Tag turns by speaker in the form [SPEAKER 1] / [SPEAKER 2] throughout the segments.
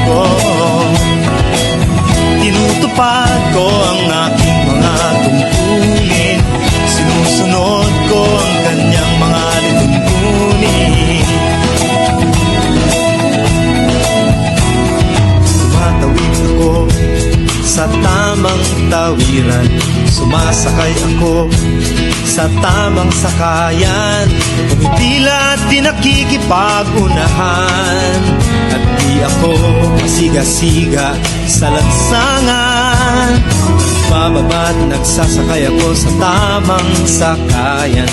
[SPEAKER 1] ko. Tinutupad ko ang aking mga tungkulin, sinusunod ko ang kanyang mga lituntunin. Tumatawid ako sa tamang tawiran, sumasakay ako sa tamang sakayan, tumitila at di nakikipag-unahan, at di ako masiga-siga sa lansangan. Bababa't nagsasakay ako sa tamang sakayan,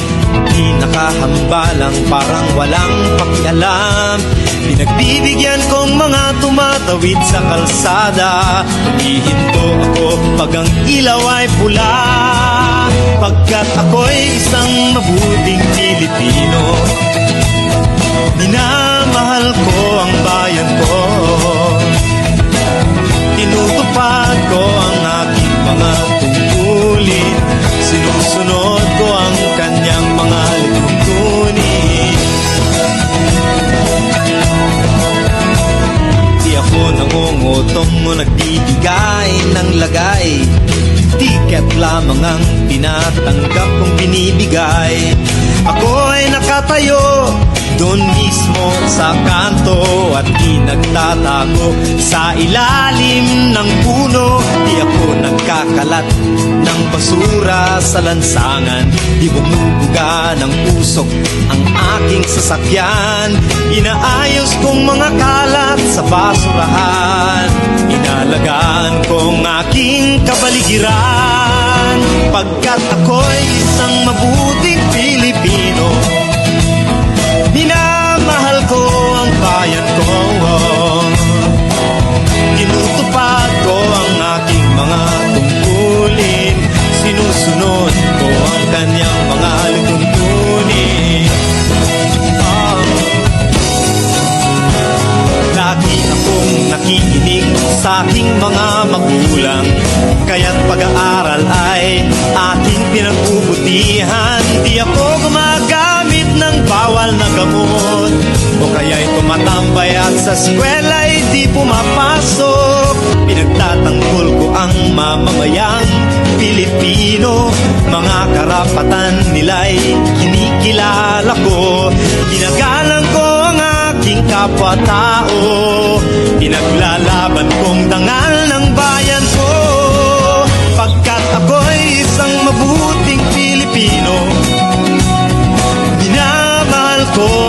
[SPEAKER 1] di nakahambalang parang walang pakialam. Pinagbibigyan kong mga tumatawid sa kalsada, humihinto ako pag ang ilaw ay pula, pagkat ako'y isang mabuting Pilipino. Minamahal ko ang bayan ko, tinutupad ko ang aking mga tungkulin, sinusunod ko ang kanyang mga lituntunin. Di ako nangungutong o nagbibigay ng lagay, tiket lamang ang tinatanggap kong binibigay. Ako ay nakatayo doon mismo sa kanto at di nagtatago sa ilalim ng puno. Di ako nagkakalat ng basura sa lansangan, di bumubuga ng usok ang aking sasakyan. Inaayos kong mga kalat sa basurahan, inalagaan kong aking kabaligiran, pagkat ako'y isang mabuting Pilipino. Minamahal ko ang bayan ko, tinutupad ko ang aking mga tungkulin, sinusunod ko ang kanyang mga lituntunin. Lagi akong nakikinig sa aking mga magulang, kaya't pag-aaral ay aking pinagbubutihan. Di ako gumagamit ng bawal na gamot, o kaya'y tumatambay at sa eskwela'y di pumapasok. Pinagtatanggol ko ang mamamayang Pilipino, mga karapatan nila'y kinikilala ko. Ginagalang ko ang aking kapwa-tao, pinaglalaban kong dangal ng bayan ko, pagkat ako'y isang mabuting Pilipino. Minamahal ko